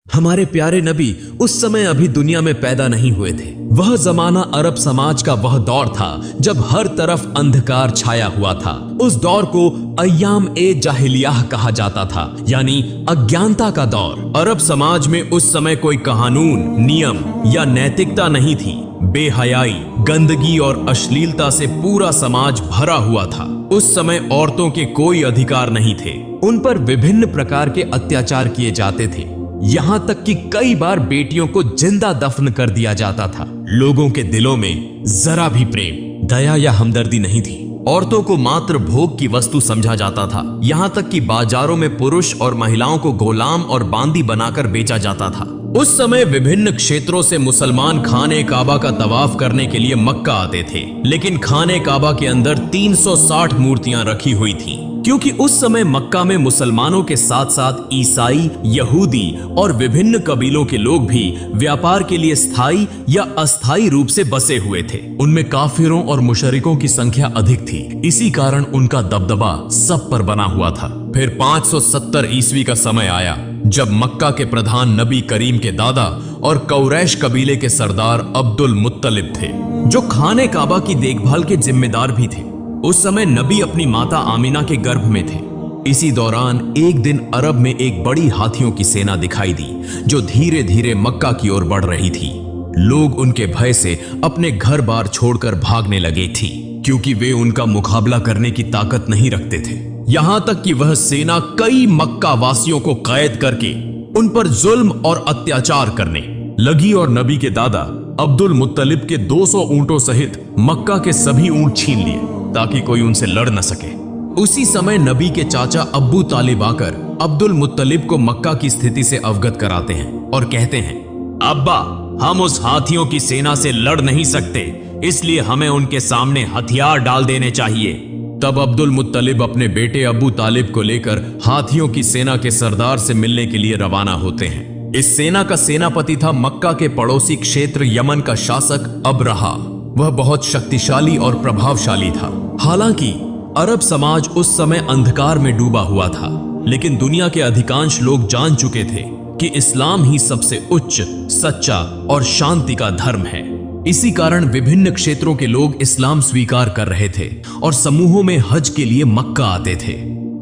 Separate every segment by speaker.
Speaker 1: हमारे प्यारे नबी उस समय अभी दुनिया में पैदा नहीं हुए थे। वह जमाना अरब समाज का वह दौर था जब हर तरफ अंधकार छाया हुआ था। उस दौर को अय्याम ए जाहिलियाह कहा जाता था, यानी अज्ञानता का दौर। अरब समाज में उस समय कोई कानून, नियम या नैतिकता नहीं थी। बेहयाई, गंदगी और अश्लीलता से पूरा समाज भरा हुआ था। उस समय औरतों के कोई अधिकार नहीं थे। उन पर विभिन्न प्रकार के अत्याचार किए जाते थे, यहां तक कि कई बार बेटियों को जिंदा दफन कर दिया जाता था। लोगों के दिलों में जरा भी प्रेम, दया या हमदर्दी नहीं थी। औरतों को मात्र भोग की वस्तु समझा जाता था। यहां तक कि बाजारों में पुरुष और महिलाओं को गुलाम और बांदी बनाकर बेचा जाता था। उस समय विभिन्न क्षेत्रों से मुसलमान खाने काबा का तवाफ करने के लिए मक्का आते थे, लेकिन खाने काबा के अंदर 360 मूर्तियां रखी हुई थीं, क्योंकि उस समय मक्का में मुसलमानों के साथ साथ ईसाई, यहूदी और विभिन्न कबीलों के लोग भी व्यापार के लिए स्थायी या अस्थायी रूप से बसे हुए थे। उनमें काफिरों और मुशरिकों की संख्या अधिक थी, इसी कारण उनका दबदबा सब पर बना हुआ था। फिर 570 ईस्वी का समय आया जब मक्का के प्रधान नबी करीम के दादा और कुरैश कबीले के सरदार अब्दुल मुत्तलिब थे, जो खाने काबा की देखभाल के जिम्मेदार भी थे। उस समय नबी अपनी माता आमिना के गर्भ में थे। इसी दौरान एक दिन अरब में एक बड़ी हाथियों की सेना दिखाई दी, जो धीरे धीरे मक्का की ओर बढ़ रही थी। लोग उनके भय से अपने घर बार छोड़कर भागने लगे थी, क्योंकि वे उनका मुकाबला करने की ताकत नहीं रखते थे। यहां तक कि वह सेना कई मक्का वासियों को कैद करके उन पर जुल्म और अत्याचार करने लगी और नबी के दादा अब्दुल मुत्तलिब के 200 ऊंटों सहित मक्का के सभी ऊंट छीन लिए, ताकि कोई उनसे लड़ न सके। उसी समय नबी के चाचा अब्बू तालिब आकर अब्दुल मुत्तलिब को मक्का की स्थिति से अवगत कराते हैं और कहते हैं, अब्बा, हम उस हाथियों की सेना से लड़ नहीं सकते, इसलिए हमें उनके सामने हथियार डाल देने चाहिए। तब अब्दुल मुत्तलिब अपने बेटे अबू तालिब को लेकर हाथियों की सेना के सरदार से मिलने के लिए रवाना होते हैं। इस सेना का सेनापति था मक्का के पड़ोसी क्षेत्र यमन का शासक अबरहा। वह बहुत शक्तिशाली और प्रभावशाली था। हालांकि अरब समाज उस समय अंधकार में डूबा हुआ था, लेकिन दुनिया के अधिकांश लोग जान चुके थे कि इस्लाम ही सबसे उच्च, सच्चा और शांति का धर्म है। इसी कारण विभिन्न क्षेत्रों के लोग इस्लाम स्वीकार कर रहे थे और समूहों में हज के लिए मक्का आते थे।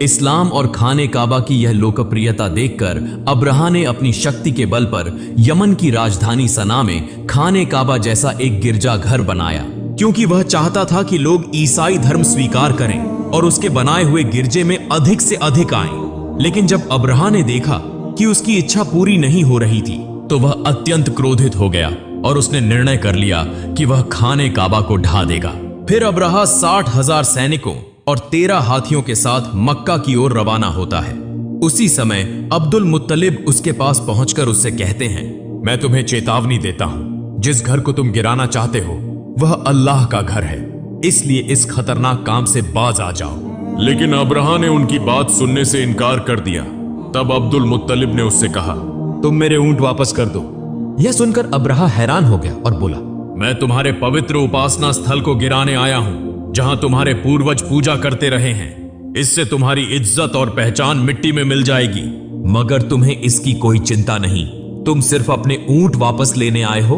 Speaker 1: इस्लाम और खाने काबा की यह लोकप्रियता देखकर अब्रहा ने अपनी शक्ति के बल पर यमन की राजधानी सना में खाने काबा जैसा एक गिरजाघर बनाया, क्योंकि वह चाहता था कि लोग ईसाई धर्म स्वीकार करें और उसके बनाए हुए गिरजे में अधिक से अधिक आएं। लेकिन जब अब्रहा ने देखा कि उसकी इच्छा पूरी नहीं हो रही थी, तो वह अत्यंत क्रोधित हो गया और उसने निर्णय कर लिया कि वह खाने काबा को ढा देगा। फिर अब्रहा 60,000 सैनिकों और 13 हाथियों के साथ मक्का की ओर रवाना होता है। उसी समय अब्दुल मुत्तलिब उसके पास पहुंचकर उससे कहते हैं, मैं तुम्हें चेतावनी देता हूं, जिस घर को तुम गिराना चाहते हो वह अल्लाह का घर है, इसलिए इस खतरनाक काम से बाज आ जाओ। लेकिन अब्रहा ने उनकी बात सुनने से इनकार कर दिया। तब अब्दुल मुत्तलिब ने उससे कहा, तुम मेरे ऊंट वापस कर दो। यह सुनकर अब्रहा हैरान हो गया और बोला,
Speaker 2: मैं तुम्हारे पवित्र उपासना स्थल को गिराने आया हूं, जहां तुम्हारे पूर्वज पूजा करते रहे हैं। इससे तुम्हारी इज्जत और पहचान मिट्टी में मिल जाएगी।
Speaker 1: मगर तुम्हें इसकी कोई चिंता नहीं, तुम सिर्फ अपने ऊंट वापस लेने आए हो।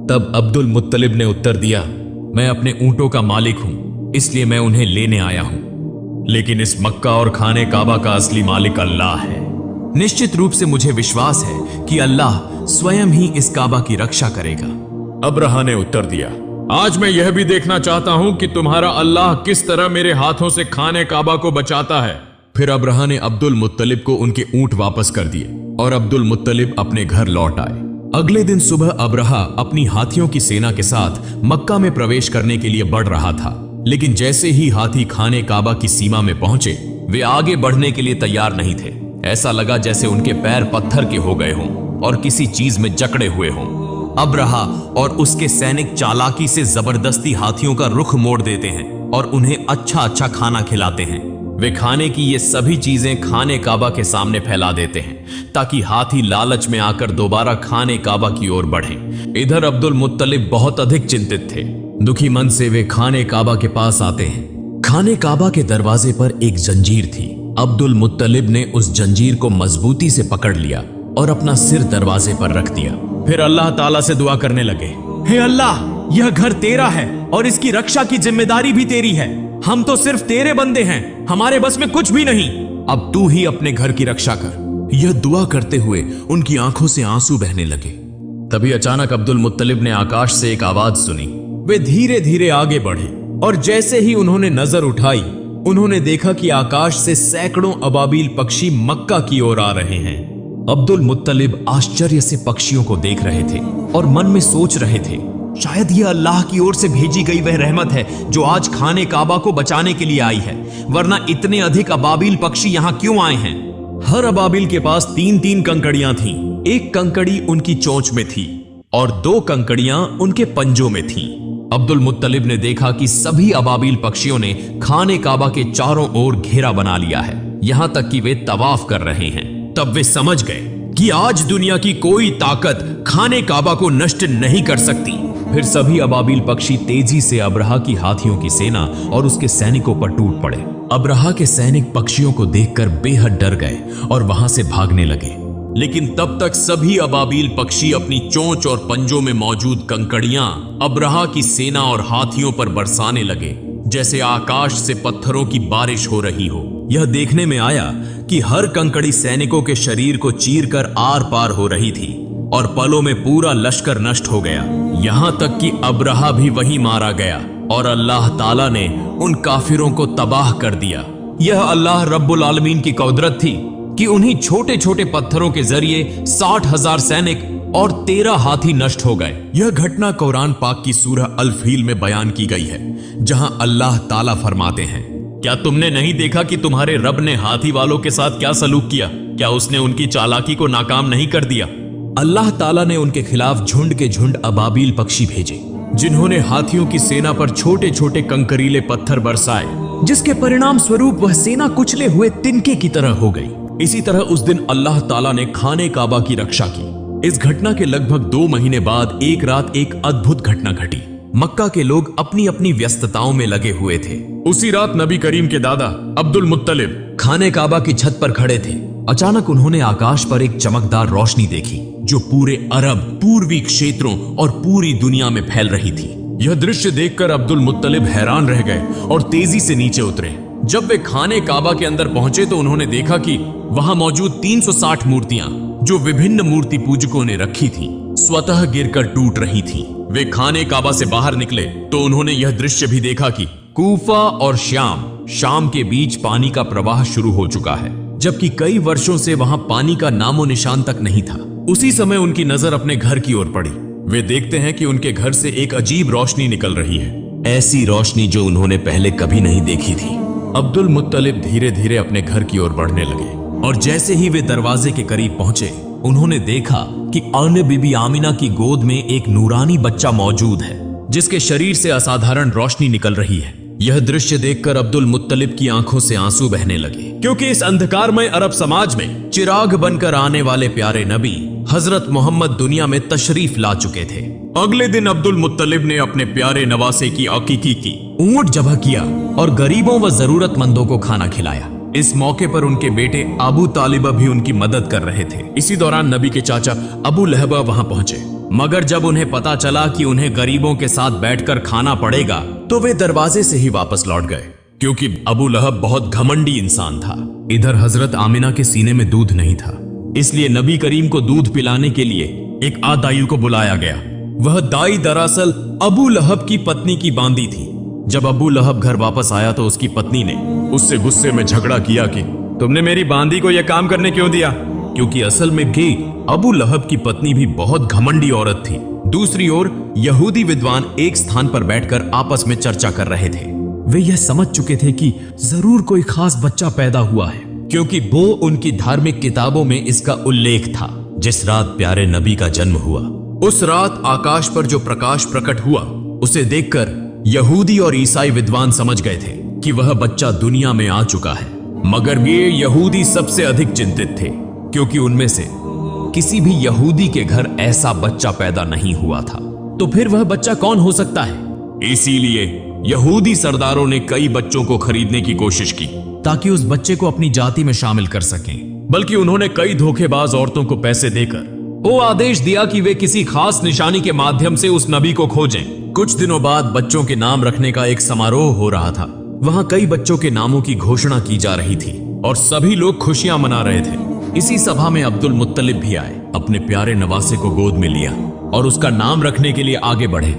Speaker 2: तब अब्दुल मुत्तलिब ने उत्तर दिया, मैं अपने ऊंटों का मालिक हूं, इसलिए मैं उन्हें लेने आया हूं। लेकिन इस मक्का और खाने काबा का असली मालिक अल्लाह है।
Speaker 1: निश्चित रूप से मुझे विश्वास है कि अल्लाह स्वयं ही इस काबा की रक्षा करेगा।
Speaker 2: अब्रहा ने उत्तर दिया, आज मैं यह भी देखना चाहता हूं कि तुम्हारा अल्लाह किस तरह मेरे हाथों से खाने काबा को बचाता है।
Speaker 1: फिर अब्रहा ने अब्दुल मुत्तलिब को उनके ऊंट वापस कर दिए और अब्दुल मुत्तलिब अपने घर लौट आए। अगले दिन सुबह अब्रहा अपनी हाथियों की सेना के साथ मक्का में प्रवेश करने के लिए बढ़ रहा था, लेकिन जैसे ही हाथी खाने काबा की सीमा में पहुंचे, वे आगे बढ़ने के लिए तैयार नहीं थे। ऐसा लगा जैसे उनके पैर पत्थर के हो गए हों और किसी चीज में जकड़े हुए हों। अब्रहा और उसके सैनिक चालाकी से जबरदस्ती हाथियों का रुख मोड़ देते हैं और उन्हें अच्छा अच्छा खाना खिलाते हैं। वे खाने की ये सभी चीजें खाने काबा के सामने फैला देते हैं, ताकि हाथी लालच में आकर दोबारा खाने काबा की ओर बढ़ें। इधर अब्दुल मुत्तलिब बहुत अधिक चिंतित थे। दुखी मन से वे खाने काबा के पास आते हैं। खाने काबा के दरवाजे पर एक जंजीर थी। अब्दुल मुत्तलिब ने उस जंजीर को मजबूती से पकड़ लिया
Speaker 2: और अपना सिर दरवाजे पर रख दिया। फिर अल्लाह ताला से दुआ करने लगे, हे अल्लाह, यह घर तेरा है और इसकी रक्षा की जिम्मेदारी भी तेरी है। हम तो सिर्फ तेरे बंदे हैं, हमारे बस में कुछ भी नहीं। अब तू ही अपने घर की रक्षा कर। यह दुआ करते हुए उनकी आंखों से आंसू बहने लगे। तभी अचानक अब्दुल मुत्तलिब ने आकाश से एक आवाज सुनी। वे धीरे धीरे आगे बढ़े और जैसे ही उन्होंने नजर उठाई, उन्होंने देखा कि आकाश से सैकड़ों अबाबील पक्षी मक्का की ओर आ रहे हैं। अब्दुल मुत्तलिब आश्चर्य से पक्षियों को देख रहे थे और मन में सोच रहे थे, शायद यह अल्लाह की ओर से भेजी गई वह रहमत है जो आज खाने काबा को बचाने के लिए आई है, वरना इतने अधिक अबाबील पक्षी यहाँ क्यों आए हैं। हर अबाबील के पास 3-3 कंकड़ियां थीं। एक कंकड़ी उनकी चोंच में थी और 2 कंकड़ियां उनके पंजों में थीं। अब्दुल मुत्तलिब ने देखा कि सभी अबाबील पक्षियों ने खाने काबा के चारों ओर घेरा बना लिया है, यहां तक कि वे तवाफ कर रहे हैं। तब वे समझ गए कि आज दुनिया की कोई ताकत खाने काबा को नष्ट नहीं कर सकती। फिर सभी अबाबील पक्षी तेजी से अब्रहा की हाथियों की सेना और उसके सैनिकों पर टूट पड़े। अब्रहा के सैनिक पक्षियों को देखकर बेहद डर गए और वहां से भागने लगे। लेकिन तब तक सभी अबाबील पक्षी अपनी चोंच और पंजों में मौजूद कंकड़ियां अब्रहा की सेना और हाथियों पर बरसाने लगे, जैसे आकाश से पत्थरों की बारिश हो रही हो। यह देखने में आया कि हर कंकड़ी सैनिकों के शरीर को चीरकर आर पार हो रही थी और पलों में पूरा लश्कर नष्ट हो गया। यहां तक कि अब्रहा भी वहीं मारा गया और अल्लाह ताला ने उन काफिरों को तबाह कर दिया। यह अल्लाह रब्बुल आलमीन की कुदरत थी कि उन्हीं छोटे छोटे पत्थरों के जरिए 60,000 सैनिक और 13 हाथी नष्ट हो गए। यह घटना कुरान पाक की सूरह अल फील में बयान की गई है, जहां अल्लाह ताला फरमाते हैं, क्या तुमने नहीं देखा कि तुम्हारे रब ने हाथी वालों के साथ क्या सलूक किया? क्या उसने उनकी चालाकी को नाकाम नहीं कर दिया? अल्लाह ताला ने उनके खिलाफ झुंड के झुंड अबाबील पक्षी भेजे, जिन्होंने हाथियों की सेना पर छोटे छोटे कंकरीले पत्थर बरसाए, जिसके परिणाम स्वरूप वह सेना कुचले हुए तिनके की तरह हो गई। इसी तरह उस दिन अल्लाह ताला ने खाने काबा की रक्षा की। इस घटना के लगभग 2 महीने बाद एक रात एक अद्भुत घटना घटी। मक्का के लोग अपनी अपनी व्यस्तताओं में लगे हुए थे। उसी रात नबी करीम के दादा अब्दुल मुत्तलिब खाने काबा की छत पर खड़े थे। अचानक उन्होंने आकाश पर एक चमकदार रोशनी देखी जो पूरे अरब, पूर्वी क्षेत्रों और पूरी दुनिया में फैल रही थी। यह दृश्य देखकर अब्दुल मुत्तलिब हैरान रह गए और तेजी से नीचे उतरे। जब वे खाने काबा के अंदर पहुंचे तो उन्होंने देखा कि वहां मौजूद 360 मूर्तियां जो विभिन्न मूर्ति पूजकों ने रखी थीं, स्वतः गिरकर टूट रही थीं। वे खाने काबा से बाहर निकले तो उन्होंने यह दृश्य भी देखा कि कूफा और शाम के बीच पानी का प्रवाह शुरू हो चुका है, जबकि कई वर्षों से वहां पानी का नामो निशान तक नहीं था। उसी समय उनकी नजर अपने घर की ओर पड़ी। वे देखते हैं कि उनके घर से एक अजीब रोशनी निकल रही है, ऐसी रोशनी जो उन्होंने पहले कभी नहीं देखी थी। अब्दुल मुत्तलिब धीरे धीरे अपने घर की ओर बढ़ने लगे और जैसे ही वे दरवाजे के करीब पहुंचे, उन्होंने देखा कि अन्य बीबी आमिना की गोद में एक नूरानी बच्चा मौजूद है, जिसके शरीर से असाधारण रोशनी निकल रही है। यह दृश्य देखकर अब्दुल मुत्तलिब की आंखों से आंसू बहने लगे, क्योंकि इस अंधकारमय अरब समाज में चिराग बनकर आने वाले प्यारे नबी हजरत मोहम्मद दुनिया में तशरीफ ला चुके थे। अगले दिन अब्दुल मुत्तलिब ने अपने प्यारे नवासे की अकीकी की, ऊंट ज़बह किया और गरीबों व जरूरतमंदों को खाना खिलाया। इस मौके पर उनके बेटे अबू तालिबा भी उनकी मदद कर रहे थे। इसी दौरान नबी के चाचा अबू लहबा वहां पहुंचे, मगर जब उन्हें पता चला कि उन्हें गरीबों के साथ बैठकर खाना पड़ेगा तो वे दरवाजे से ही वापस लौट गए, क्योंकि अबू लहब बहुत घमंडी इंसान था। इधर हजरत आमिना के सीने में दूध नहीं था, इसलिए नबी करीम को दूध पिलाने के लिए एक आदायु को बुलाया गया। वह दाई दरअसल अबू लहब की पत्नी की बांदी थी। जब अबू लहब घर वापस आया तो उसकी पत्नी ने उससे गुस्से में झगड़ा किया कि तुमने मेरी बांदी को यह काम करने क्यों दिया, क्योंकि असल में भी अबू लहब की पत्नी भी बहुत घमंडी औरत थी। दूसरी ओर यहूदी विद्वान एक स्थान पर बैठकर आपस में चर्चा कर रहे थे। वे यह समझ चुके थे कि जरूर कोई खास बच्चा पैदा हुआ है, क्योंकि वो उनकी धार्मिक किताबों में इसका उल्लेख था। जिस रात प्यारे नबी का जन्म हुआ, उस रात आकाश पर जो प्रकाश प्रकट हुआ, उसे देखकर यहूदी और ईसाई विद्वान समझ गए थे कि वह बच्चा दुनिया में आ चुका है। मगर ये यहूदी सबसे अधिक चिंतित थे, क्योंकि उनमें से किसी भी यहूदी के घर ऐसा बच्चा पैदा नहीं हुआ था। तो फिर वह बच्चा कौन हो सकता है? इसीलिए यहूदी सरदारों ने कई बच्चों को खरीदने की कोशिश की ताकि उस बच्चे को अपनी जाति में शामिल कर सकें। बल्कि उन्होंने कई धोखेबाज औरतों को पैसे देकर वो आदेश दिया कि वे किसी खास निशानी के माध्यम से उस नबी को खोजें। कुछ दिनों बाद बच्चों के नाम रखने का एक समारोह हो रहा था। वहां कई बच्चों के नामों की घोषणा की जा रही थी और सभी लोग खुशियां मना रहे थे। इसी सभा में अब्दुल मुत्तलिब भी आए, अपने प्यारे नवासे को गोद में लिया और उसका नाम रखने के लिए आगे बढ़े।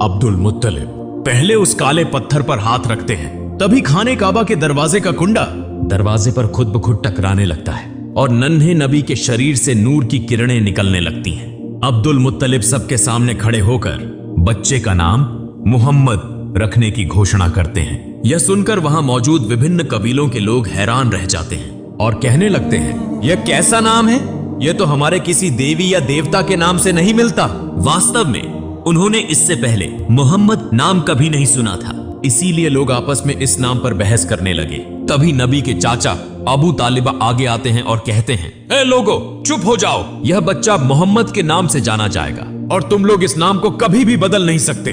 Speaker 2: अब्दुल मुत्तलिब पहले उस काले पत्थर पर हाथ रखते हैं, तभी खाने काबा के दरवाजे का कुंडा दरवाजे पर खुद ब खुद टकराने लगता है और नन्हे नबी के शरीर से नूर की किरणें निकलने लगती हैं। अब्दुल मुत्तलिब सबके सामने खड़े होकर बच्चे का नाम मुहम्मद रखने की घोषणा करते हैं। यह सुनकर वहां मौजूद विभिन्न कबीलों के लोग हैरान रह जाते हैं और कहने लगते हैं, यह कैसा नाम है? यह तो हमारे किसी देवी या देवता के नाम से नहीं मिलता। वास्तव में उन्होंने इससे पहले मोहम्मद नाम कभी नहीं सुना था, इसीलिए लोग आपस में इस नाम पर बहस करने लगे। तभी नबी के चाचा अबू तालिबा आगे आते हैं और कहते हैं, ए लोगो, चुप हो जाओ, यह बच्चा मोहम्मद के नाम से जाना जाएगा और तुम लोग इस नाम को कभी भी बदल नहीं सकते।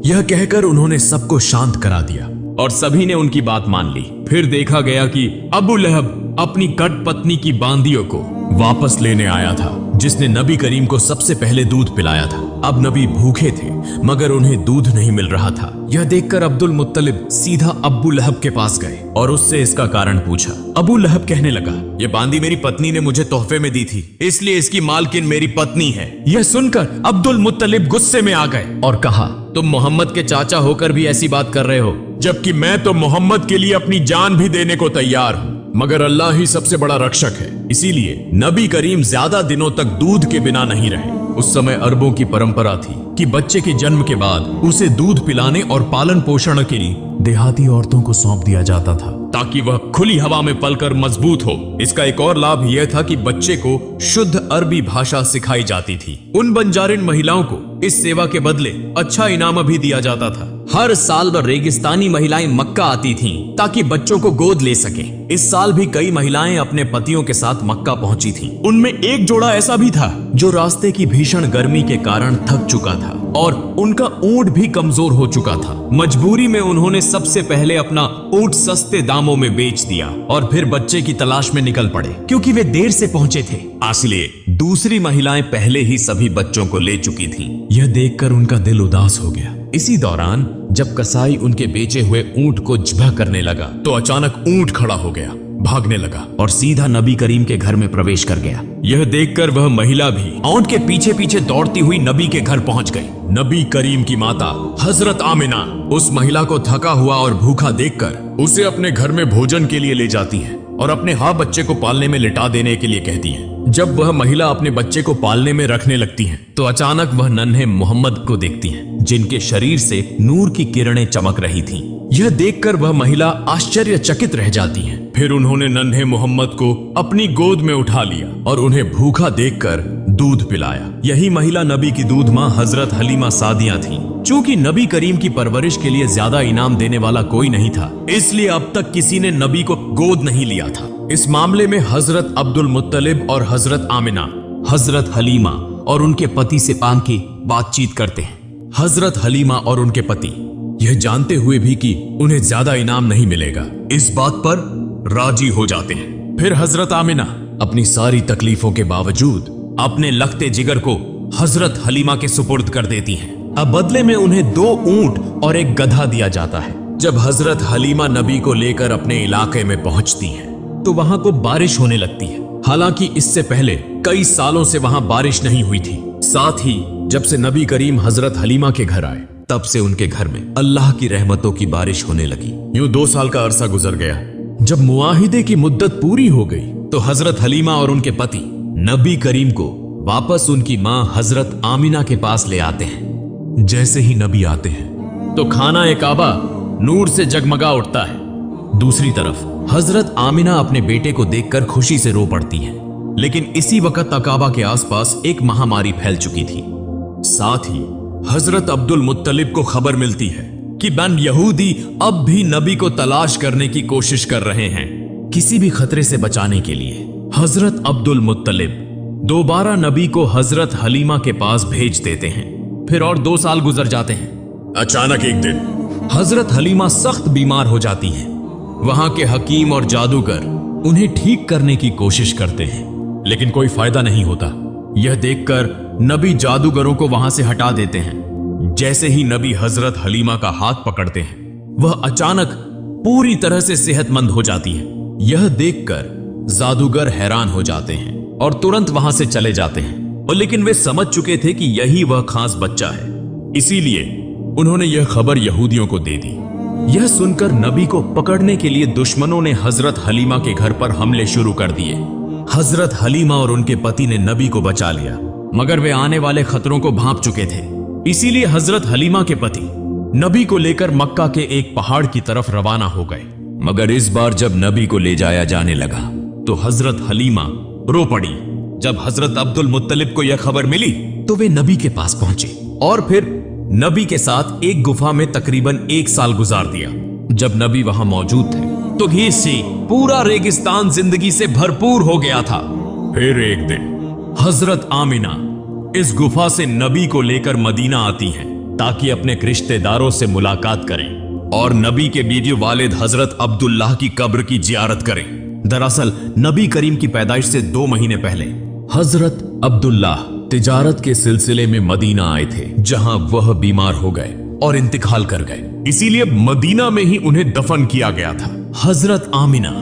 Speaker 2: यह कहकर उन्होंने सबको शांत करा दिया और सभी ने उनकी बात मान ली। फिर देखा गया कि अबू लहब अपनी कट पत्नी की बांदियों को वापस लेने आया था, जिसने नबी करीम को सबसे पहले दूध पिलाया था। अब नबी भूखे थे मगर उन्हें दूध नहीं मिल रहा था। यह देखकर अब्दुल मुत्तलिब सीधा अबू लहब के पास गए और उससे इसका कारण पूछा। अबू लहब कहने लगा, यह बांदी मेरी पत्नी ने मुझे तोहफे में दी थी, इसलिए इसकी मालकिन मेरी पत्नी है। यह सुनकर अब्दुल मुत्तलिब गुस्से में आ गए और कहा, तुम मोहम्मद के चाचा होकर भी ऐसी बात कर रहे हो, जबकि मैं तो मोहम्मद के लिए अपनी जान भी देने को तैयार हूँ, मगर अल्लाह ही सबसे बड़ा रक्षक है। इसीलिए नबी करीम ज्यादा दिनों तक दूध के बिना नहीं रहे। उस समय अरबों की परंपरा थी कि बच्चे के जन्म के बाद उसे दूध पिलाने और पालन पोषण के लिए देहाती औरतों को सौंप दिया जाता था, ताकि वह खुली हवा में पलकर मजबूत हो। इसका एक और लाभ यह था कि बच्चे को शुद्ध अरबी भाषा सिखाई जाती थी। उन बंजारिन महिलाओं को इस सेवा के बदले अच्छा इनाम भी दिया जाता था। हर साल रेगिस्तानी महिलाएं मक्का आती थीं ताकि बच्चों को गोद ले सके। इस साल भी कई महिलाएं अपने पतियों के साथ मक्का पहुंची थीं। उनमें एक जोड़ा ऐसा भी था जो रास्ते की भीषण गर्मी के कारण थक चुका था और उनका ऊंट भी कमजोर हो चुका था। मजबूरी में उन्होंने सबसे पहले अपना ऊंट सस्ते दामों में बेच दिया और फिर बच्चे की तलाश में निकल पड़े, क्योंकि वे देर से पहुंचे थे। इसलिए दूसरी महिलाएं पहले ही सभी बच्चों को ले चुकी थीं। यह देखकर उनका दिल उदास हो गया। इसी दौरान जब कसाई उनके बेचे हुए ऊंट को ज़िबह करने लगा तो अचानक ऊंट खड़ा हो गया, भागने लगा और सीधा नबी करीम के घर में प्रवेश कर गया। यह देखकर वह महिला भी ऊंट के पीछे पीछे दौड़ती हुई नबी के घर पहुंच गई। नबी करीम की माता हजरत आमिना उस महिला को थका हुआ और भूखा देखकर उसे अपने घर में भोजन के लिए ले जाती हैं और अपने बच्चे को पालने में लिटा देने के लिए कहती हैं। जब वह महिला अपने बच्चे को पालने में रखने लगती हैं, तो अचानक वह नन्हे मोहम्मद को देखती हैं, जिनके शरीर से नूर की किरणें चमक रही थीं। यह देखकर वह महिला आश्चर्यचकित रह जाती हैं। फिर उन्होंने नन्हे मोहम्मद को अपनी गोद में उठा लिया और उन्हें भूखा देखकर दूध पिलाया। यही महिला नबी की दूध माँ हजरत हलीमा सादिया थी। चूंकि नबी करीम की परवरिश के लिए ज्यादा इनाम देने वाला कोई नहीं था, इसलिए अब तक किसी ने नबी को गोद नहीं लिया था। इस मामले में हजरत अब्दुल मुत्तलिब और हजरत आमिना हजरत हलीमा और उनके पति से पान की बातचीत करते हैं। हजरत हलीमा और उनके पति यह जानते हुए भी कि उन्हें ज्यादा इनाम नहीं मिलेगा, इस बात पर राजी हो जाते हैं। फिर हजरत आमिना अपनी सारी तकलीफों के बावजूद अपने लखते जिगर को हजरत हलीमा के सुपुर्द कर देती हैं। अब बदले में उन्हें 2 ऊंट और एक गधा दिया जाता है। जब हजरत हलीमा नबी को लेकर अपने इलाके में पहुंचती हैं, तो वहां को बारिश होने लगती है। हालांकि इससे पहले कई सालों से वहां बारिश नहीं हुई थी। साथ ही जब से नबी करीम हजरत हलीमा के घर आए, तब से उनके घर में अल्लाह की रहमतों की बारिश होने लगी। यूं 2 साल का अरसा गुजर गया। जब मुआहिदे की मुद्दत पूरी हो गई, तो हजरत हलीमा और उनके पति नबी करीम को वापस उनकी मां हजरत आमिना के पास ले आते हैं। जैसे ही नबी आते हैं, तो खाना ए काबा नूर से जगमगा उठता है। दूसरी तरफ हजरत आमिना अपने बेटे को देखकर खुशी से रो पड़ती हैं। लेकिन इसी वक्त अकाबा के आसपास एक महामारी फैल चुकी थी। साथ ही हजरत अब्दुल मुत्तलिब को खबर मिलती है कि बन यहूदी अब भी नबी को तलाश करने की कोशिश कर रहे हैं। किसी भी खतरे से बचाने के लिए हजरत अब्दुल मुत्तलिब दोबारा नबी को हजरत हलीमा के पास भेज देते हैं। फिर और 2 साल गुजर जाते हैं। अचानक एक दिन हजरत हलीमा सख्त बीमार हो जाती हैं। वहां के हकीम और जादूगर उन्हें ठीक करने की कोशिश करते हैं, लेकिन कोई फायदा नहीं होता। यह देखकर नबी जादूगरों को वहां से हटा देते हैं। जैसे ही नबी हजरत हलीमा का हाथ पकड़ते हैं, वह अचानक पूरी तरह से सेहतमंद हो जाती है। यह देखकर जादूगर हैरान हो जाते हैं और तुरंत वहां से चले जाते हैं। और लेकिन वे समझ चुके थे कि यही वह खास बच्चा है, इसीलिए उन्होंने यह खबर यहूदियों को दे दी। यह सुनकर नबी को पकड़ने के लिए दुश्मनों ने हजरत हलीमा के घर पर हमले शुरू कर दिए। हजरत हलीमा और उनके पति ने नबी को बचा लिया, मगर वे आने वाले खतरों को भांप चुके थे। इसीलिए हजरत हलीमा के पति नबी को लेकर मक्का के एक पहाड़ की तरफ रवाना हो गए। मगर इस बार जब नबी को ले जाया जाने लगा तो हजरत हलीमा रो पड़ी। जब हजरत अब्दुल मुत्तलिब को यह खबर मिली तो वे नबी के पास पहुंचे और फिर नबी के साथ एक गुफा में तकरीबन 1 साल गुजार दिया। जब नबी वहां मौजूद थे तो घी से पूरा रेगिस्तान जिंदगी से भरपूर हो गया था। फिर एक दिन हजरत आमिना इस गुफा से नबी को लेकर मदीना आती हैं ताकि अपने रिश्तेदारों से मुलाकात करें और नबी के बीवी वालिद हजरत अब्दुल्लाह की कब्र की जियारत करें। दरअसल नबी करीम की पैदाइश से 2 महीने पहले हजरत अब्दुल्लाह तिजारत के सिलसिले में मदीना आए थे, जहां वह बीमार हो गए और इंतकाल कर गए। इसीलिए मदीना में ही उन्हें दफन किया गया था। हजरत आमिना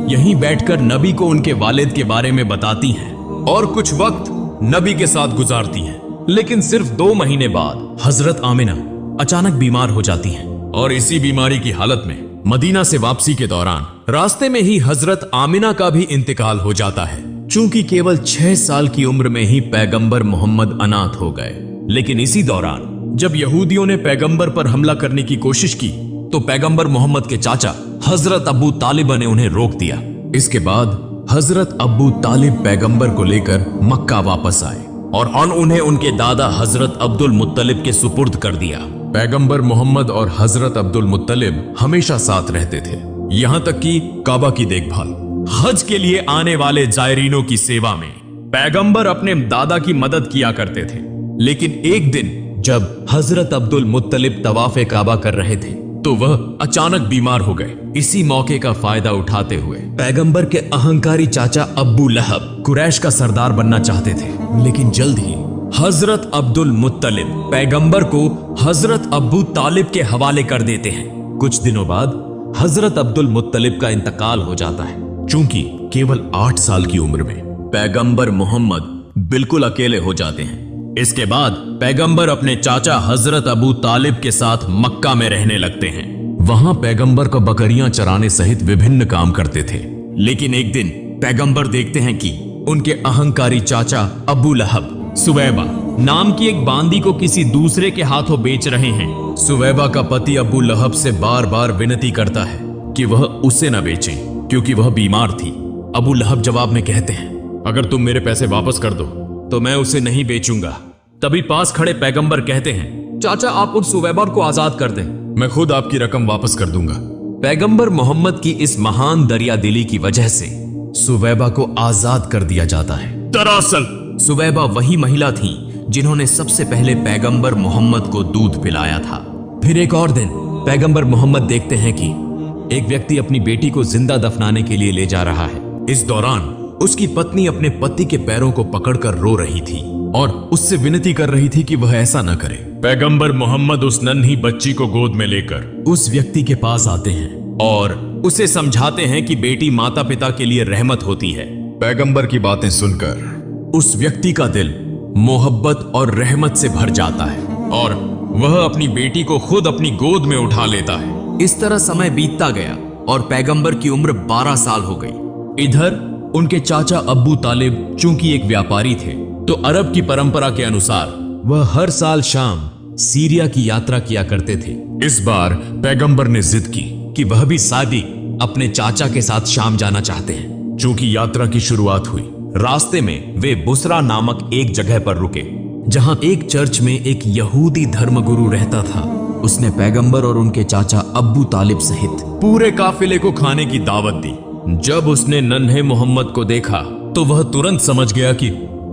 Speaker 2: यहीं बैठकर नबी को उनके वालिद के बारे में बताती हैं और कुछ वक्त नबी के साथ गुजारती हैं। लेकिन सिर्फ 2 महीने बाद हजरत आमिना अचानक बीमार हो जाती हैं और इसी बीमारी की हालत में मदीना से वापसी के दौरान रास्ते में ही हजरत आमिना का भी इंतकाल हो जाता है। चूंकि केवल 6 साल की उम्र में ही पैगंबर मोहम्मद अनाथ हो गए। लेकिन इसी दौरान जब यहूदियों ने पैगंबर पर हमला करने की कोशिश की तो पैगंबर मोहम्मद के चाचा हजरत अबू तालिब ने उन्हें रोक दिया। इसके बाद हजरत अबू तालिब पैगंबर को लेकर मक्का वापस आए और उन्हें उनके दादा हजरत अब्दुल मुत्तलिब के सुपुर्द कर दिया। पैगंबर मोहम्मद और हजरत अब्दुल मुत्तलिब हमेशा साथ रहते थे, यहां तक कि काबा की देखभाल, हज के लिए आने वाले जायरीनों की सेवा में पैगंबर अपने दादा की मदद किया करते थे। लेकिन एक दिन जब हजरत अब्दुल मुत्तलिब तवाफ़े काबा कर रहे थे तो वह अचानक बीमार हो गए। इसी मौके का फायदा उठाते हुए पैगंबर के अहंकारी चाचा अब्बू लहब कुरैश का सरदार बनना चाहते थे। लेकिन जल्द ही हजरत अब्दुल मुत्तलिब पैगंबर को हजरत अब्बू तालिब के हवाले कर देते हैं। कुछ दिनों बाद हजरत अब्दुल मुत्तलिब का इंतकाल हो जाता है। चूंकि केवल 8 साल की उम्र में पैगंबर मोहम्मद बिल्कुल अकेले हो जाते हैं। इसके बाद पैगंबर अपने चाचा हजरत अबू तालिब के साथ मक्का में रहने लगते हैं। वहां पैगंबर को बकरियां चराने सहित विभिन्न काम करते थे। लेकिन एक दिन पैगंबर देखते हैं कि उनके अहंकारी चाचा अबू लहब सुवैबा नाम की एक बांदी को किसी दूसरे के हाथों बेच रहे हैं। सुवैबा का पति अबू लहब से बार बार विनती करता है कि वह उसे न बेचें क्योंकि वह बीमार थी। अबू लहब जवाब में कहते हैं, अगर तुम मेरे पैसे वापस कर दो तो मैं उसे नहीं बेचूंगा। तभी पास खड़े पैगंबर कहते हैं, चाचा आप उन सुवैबा को आजाद कर दें, मैं खुद आपकी रकम वापस कर दूंगा। पैगंबर मोहम्मद की इस महान दरिया दिली की वजह से सुवैबा को आजाद कर दिया जाता है। दरअसल सुवैबा वही महिला थी जिन्होंने सबसे पहले पैगंबर मोहम्मद को दूध पिलाया था। फिर एक और दिन पैगंबर मोहम्मद देखते हैं कि एक व्यक्ति अपनी बेटी को जिंदा दफनाने के लिए ले जा रहा है। इस दौरान उसकी पत्नी अपने पति के पैरों को पकड़कर रो रही थी और उससे विनती कर रही थी कि वह ऐसा न करे। पैगंबर मोहम्मद उस नन्ही बच्ची को गोद में लेकर उस व्यक्ति के पास आते हैं और उसे समझाते हैं कि बेटी माता पिता के लिए रहमत होती है। पैगंबर की बातें सुनकर उस व्यक्ति का दिल मोहब्बत और रहमत से भर जाता है और वह अपनी बेटी को खुद अपनी गोद में उठा लेता है। इस तरह समय बीतता गया और पैगंबर की उम्र 12 साल हो गई। इधर उनके चाचा अब्बू तालिब चूंकि एक व्यापारी थे तो अरब की परंपरा के अनुसार वह हर साल शाम सीरिया की यात्रा किया करते थे। इस बार पैगंबर ने जिद की कि वह भी सादी अपने चाचा के साथ शाम जाना चाहते हैं। चूंकि यात्रा की शुरुआत हुई, रास्ते में वे बुसरा नामक एक जगह पर रुके जहां एक चर्च में एक यहूदी धर्मगुरु रहता था। उसने पैगंबर और उनके चाचा अब्बू तालिब सहित पूरे काफिले को खाने की दावत दी। जब उसने नन्हे मोहम्मद को देखा तो वह तुरंत समझ गया कि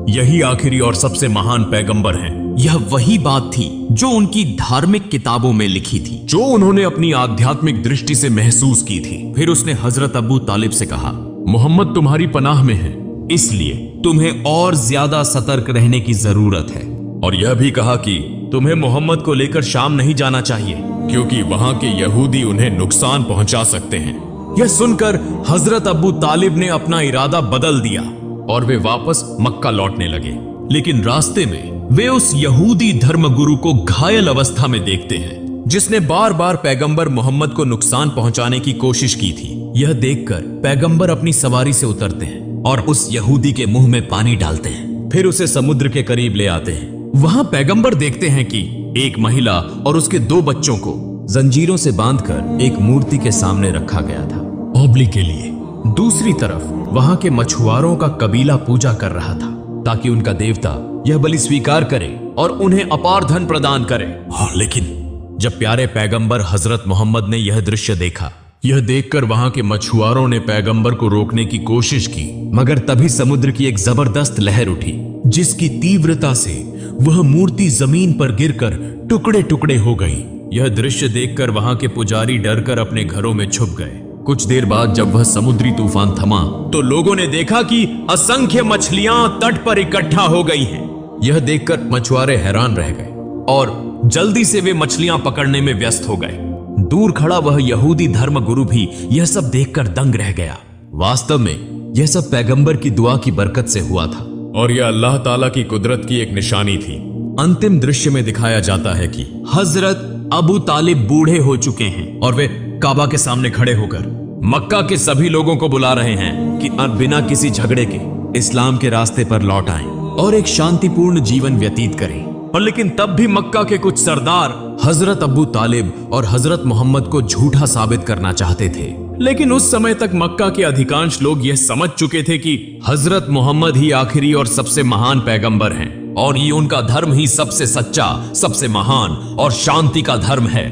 Speaker 2: यही आखिरी और सबसे महान पैगंबर हैं। यह वही बात थी जो उनकी धार्मिक किताबों में लिखी थी, जो उन्होंने अपनी आध्यात्मिक दृष्टि से महसूस की थी। फिर उसने हजरत अब्बू तालिब से कहा, मोहम्मद तुम्हारी पनाह में है,
Speaker 1: इसलिए तुम्हें और ज्यादा सतर्क रहने की जरूरत है।
Speaker 2: और यह भी कहा कि तुम्हें मोहम्मद को लेकर शाम नहीं जाना चाहिए, क्योंकि वहां के यहूदी उन्हें नुकसान पहुंचा सकते हैं। यह सुनकर हजरत अबू तालिब ने अपना इरादा बदल दिया और वे वापस मक्का लौटने लगे। लेकिन रास्ते में वे उस यहूदी धर्मगुरु को घायल अवस्था में देखते हैं, जिसने बार बार पैगंबर मोहम्मद को नुकसान पहुंचाने की कोशिश की थी। यह देखकर पैगंबर अपनी सवारी से उतरते हैं
Speaker 1: और उस यहूदी के मुंह में पानी डालते हैं।
Speaker 2: फिर उसे समुद्र के करीब ले आते हैं। वहां पैगंबर देखते हैं कि एक महिला और उसके 2 बच्चों को
Speaker 1: जंजीरों से बांधकर एक मूर्ति के सामने रखा गया था,
Speaker 2: ओबली के लिए। दूसरी तरफ वहां के मछुआरों का कबीला पूजा कर रहा था, ताकि उनका देवता यह बलि स्वीकार करे और उन्हें अपार धन प्रदान करे। हाँ, लेकिन जब प्यारे पैगंबर हजरत मोहम्मद ने यह दृश्य देखा, यह देखकर वहां के मछुआरों ने पैगंबर को रोकने की कोशिश की,
Speaker 1: मगर तभी समुद्र की एक जबरदस्त लहर उठी,
Speaker 2: जिसकी तीव्रता से वह मूर्ति जमीन पर गिरकर टुकड़े टुकड़े हो गई। यह दृश्य देखकर वहां के पुजारी डरकर अपने घरों में छुप गए। कुछ देर बाद जब वह समुद्री तूफान थमा, तो लोगों ने देखा कि असंख्य मछलियां तट पर इकट्ठा हो गई हैं। यह देखकर मछुआरे हैरान रह गए और जल्दी से वे मछलियां पकड़ने में व्यस्त हो गए।
Speaker 1: दूर खड़ा वह यहूदी धर्मगुरु भी यह सब देखकर दंग रह गया। वास्तव में यह सब पैगंबर की दुआ की बरकत से हुआ था
Speaker 2: और यह अल्लाह ताला की कुदरत की एक निशानी थी। अंतिम दृश्य में दिखाया जाता है कि
Speaker 1: हजरत अबू तालिब बूढ़े हो चुके हैं
Speaker 2: और वे काबा के सामने खड़े होकर मक्का के सभी लोगों को बुला रहे हैं कि
Speaker 1: बिना किसी झगड़े के इस्लाम के रास्ते पर लौट आएं और एक शांतिपूर्ण जीवन व्यतीत करें।
Speaker 2: और लेकिन तब भी मक्का के कुछ सरदार
Speaker 1: हजरत अबू तालिब और हजरत मोहम्मद को झूठा साबित करना चाहते थे।
Speaker 2: लेकिन उस समय तक मक्का के अधिकांश लोग यह समझ चुके थे कि हजरत मोहम्मद ही आखिरी और सबसे महान पैगंबर हैं और ये उनका धर्म ही सबसे सच्चा, सबसे महान और शांति का धर्म है।